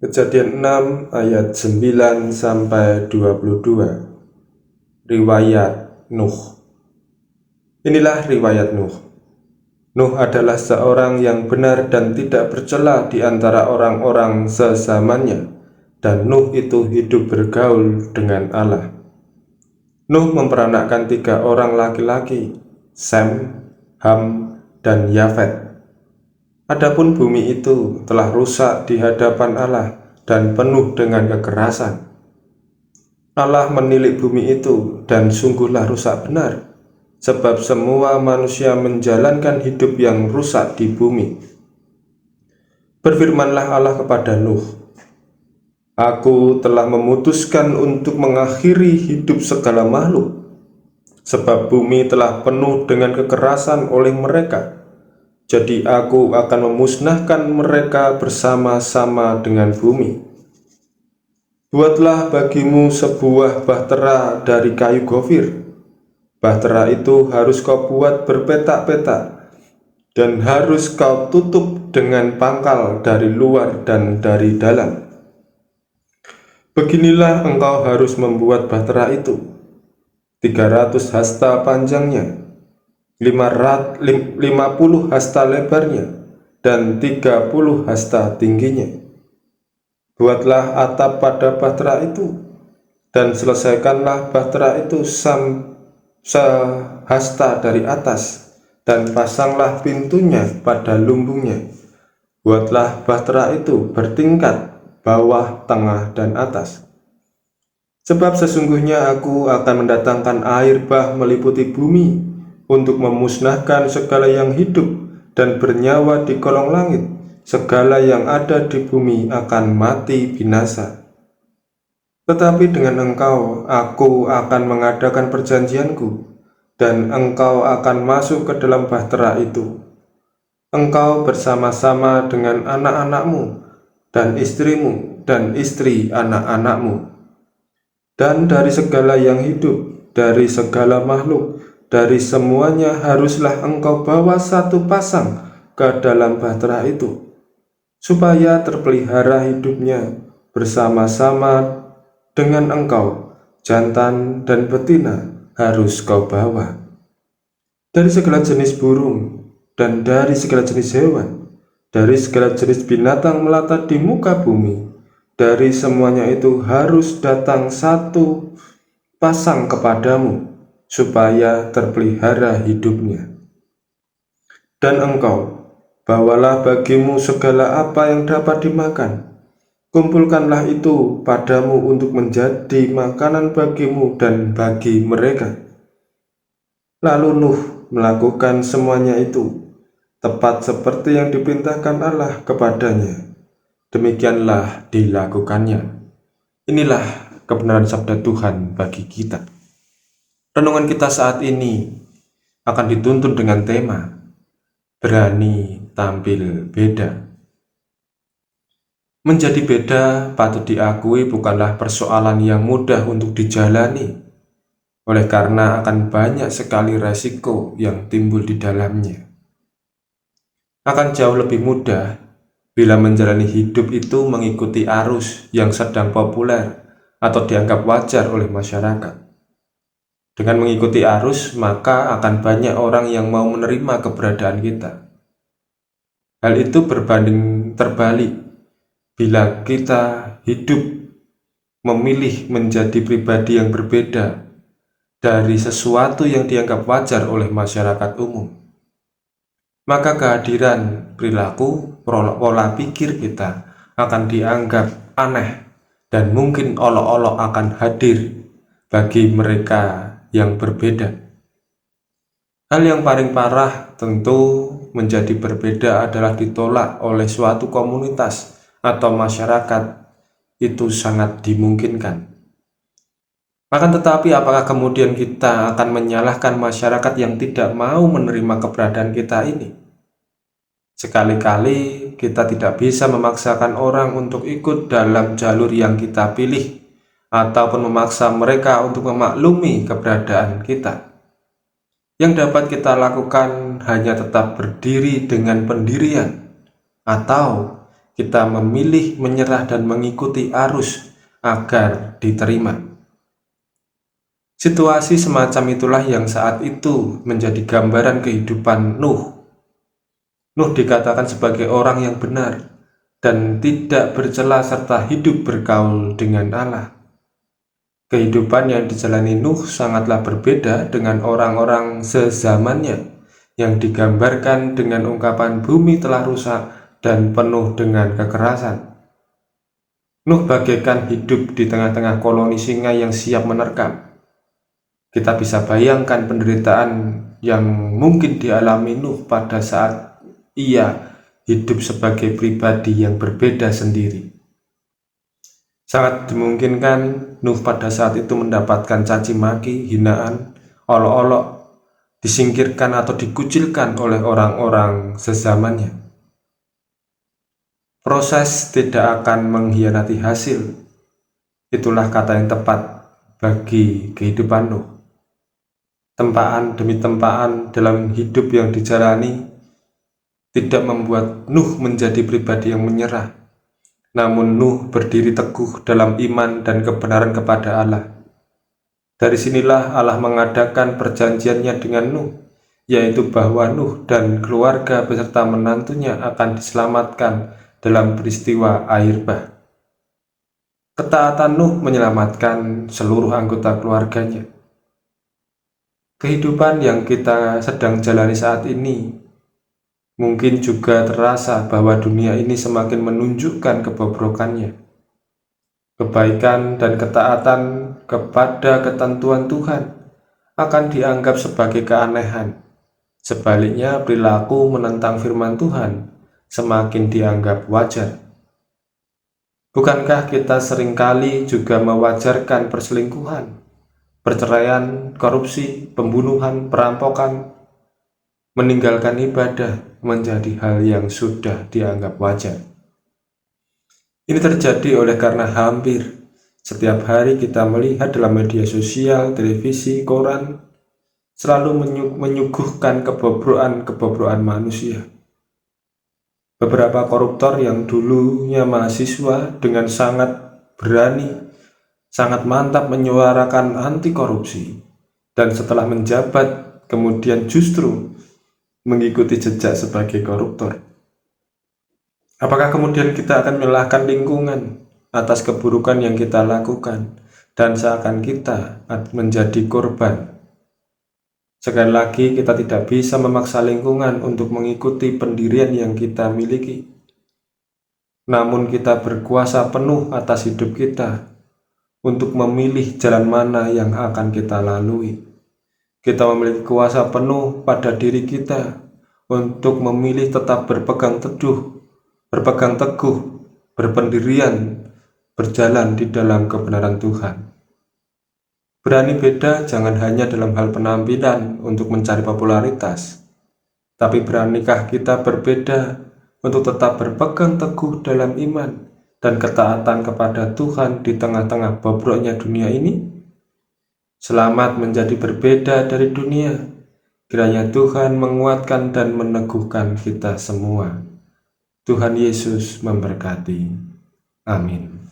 Kejadian 6 ayat 9 sampai 22. Riwayat Nuh. Inilah riwayat Nuh. Nuh adalah seorang yang benar dan tidak bercela di antara orang-orang sezamannya, dan Nuh itu hidup bergaul dengan Allah. Nuh memperanakkan 3 orang laki-laki, Sem, Ham, dan Yafet. Adapun bumi itu telah rusak di hadapan Allah dan penuh dengan kekerasan. Allah menilik bumi itu, dan sungguhlah rusak benar, sebab semua manusia menjalankan hidup yang rusak di bumi. Berfirmanlah Allah kepada Nuh, Aku telah memutuskan untuk mengakhiri hidup segala makhluk, sebab bumi telah penuh dengan kekerasan oleh mereka. Jadi aku akan memusnahkan mereka bersama-sama dengan bumi. Buatlah bagimu sebuah bahtera dari kayu gofir. Bahtera itu harus kau buat berpetak-petak, dan harus kau tutup dengan pangkal dari luar dan dari dalam. Beginilah engkau harus membuat bahtera itu: 300 hasta panjangnya, 50 hasta lebarnya, dan 30 hasta tingginya. Buatlah atap pada bahtera itu, dan selesaikanlah bahtera itu sehasta dari atas, dan pasanglah pintunya pada lumbungnya. Buatlah bahtera itu bertingkat, bawah, tengah, dan atas. Sebab sesungguhnya aku akan mendatangkan air bah meliputi bumi untuk memusnahkan segala yang hidup dan bernyawa di kolong langit. Segala yang ada di bumi akan mati binasa. Tetapi dengan engkau aku akan mengadakan perjanjianku, dan engkau akan masuk ke dalam bahtera itu, engkau bersama-sama dengan anak-anakmu, dan istrimu, dan istri anak-anakmu. Dan dari segala yang hidup, dari segala makhluk, dari semuanya haruslah engkau bawa 1 pasang ke dalam bahtera itu, supaya terpelihara hidupnya bersama-sama dengan engkau. Jantan dan betina harus kau bawa. Dari segala jenis burung, dan dari segala jenis hewan, dari segala jenis binatang melata di muka bumi, dari semuanya itu harus datang 1 pasang kepadamu, supaya terpelihara hidupnya. Dan engkau bawalah bagimu segala apa yang dapat dimakan. Kumpulkanlah itu padamu untuk menjadi makanan bagimu dan bagi mereka. Lalu Nuh melakukan semuanya itu, tepat seperti yang diperintahkan Allah kepadanya. Demikianlah dilakukannya. Inilah kebenaran sabda Tuhan bagi kita. Renungan kita saat ini akan dituntun dengan tema berani tampil beda. Menjadi beda patut diakui bukanlah persoalan yang mudah untuk dijalani, oleh karena akan banyak sekali resiko yang timbul di dalamnya. Akan jauh lebih mudah bila menjalani hidup itu mengikuti arus yang sedang populer atau dianggap wajar oleh masyarakat. Dengan mengikuti arus, maka akan banyak orang yang mau menerima keberadaan kita. Hal itu berbanding terbalik bila kita hidup memilih menjadi pribadi yang berbeda dari sesuatu yang dianggap wajar oleh masyarakat umum. Maka kehadiran perilaku, pola pikir kita akan dianggap aneh, dan mungkin olok-olok akan hadir bagi mereka yang berbeda. Hal yang paling parah tentu menjadi berbeda adalah ditolak oleh suatu komunitas atau masyarakat. Itu sangat dimungkinkan. Akan tetapi apakah kemudian kita akan menyalahkan masyarakat yang tidak mau menerima keberadaan kita ini? Sekali-kali kita tidak bisa memaksakan orang untuk ikut dalam jalur yang kita pilih, ataupun memaksa mereka untuk memaklumi keberadaan kita. Yang dapat kita lakukan hanya tetap berdiri dengan pendirian, atau kita memilih menyerah dan mengikuti arus agar diterima. Situasi semacam itulah yang saat itu menjadi gambaran kehidupan Nuh. Nuh dikatakan sebagai orang yang benar dan tidak bercela serta hidup bergaul dengan Allah. Kehidupan yang dijalani Nuh sangatlah berbeda dengan orang-orang sezamannya yang digambarkan dengan ungkapan bumi telah rusak dan penuh dengan kekerasan. Nuh bagaikan hidup di tengah-tengah koloni singa yang siap menerkam. Kita bisa bayangkan penderitaan yang mungkin dialami Nuh pada saat ia hidup sebagai pribadi yang berbeda sendiri. Sangat dimungkinkan Nuh pada saat itu mendapatkan caci maki, hinaan, olok-olok, disingkirkan atau dikucilkan oleh orang-orang sezamannya. Proses tidak akan mengkhianati hasil. Itulah kata yang tepat bagi kehidupan Nuh. Tempaan demi tempaan dalam hidup yang dijalani tidak membuat Nuh menjadi pribadi yang menyerah. Namun Nuh berdiri teguh dalam iman dan kebenaran kepada Allah. Dari sinilah Allah mengadakan perjanjiannya dengan Nuh, yaitu bahwa Nuh dan keluarga beserta menantunya akan diselamatkan dalam peristiwa air bah. Ketaatan Nuh menyelamatkan seluruh anggota keluarganya. Kehidupan yang kita sedang jalani saat ini mungkin juga terasa bahwa dunia ini semakin menunjukkan kebobrokannya. Kebaikan dan ketaatan kepada ketentuan Tuhan akan dianggap sebagai keanehan. Sebaliknya, perilaku menentang firman Tuhan semakin dianggap wajar. Bukankah kita seringkali juga mewajarkan perselingkuhan, perceraian, korupsi, pembunuhan, perampokan, meninggalkan ibadah menjadi hal yang sudah dianggap wajar? Ini terjadi oleh karena hampir setiap hari kita melihat dalam media sosial, televisi, koran, selalu menyuguhkan kebobrokan manusia. Beberapa koruptor yang dulunya mahasiswa dengan sangat berani, sangat mantap menyuarakan anti korupsi, dan setelah menjabat kemudian justru mengikuti jejak sebagai koruptor. Apakah kemudian kita akan menyalahkan lingkungan atas keburukan yang kita lakukan dan seakan kita menjadi korban? Sekali lagi, kita tidak bisa memaksa lingkungan untuk mengikuti pendirian yang kita miliki. Namun kita berkuasa penuh atas hidup kita untuk memilih jalan mana yang akan kita lalui. Kita memiliki kuasa penuh pada diri kita untuk memilih tetap berpegang teguh, berpendirian, berjalan di dalam kebenaran Tuhan. Berani beda jangan hanya dalam hal penampilan untuk mencari popularitas, tapi beranikah kita berbeda untuk tetap berpegang teguh dalam iman dan ketaatan kepada Tuhan di tengah-tengah bobroknya dunia ini? Selamat menjadi berbeda dari dunia. Kiranya Tuhan menguatkan dan meneguhkan kita semua. Tuhan Yesus memberkati. Amin.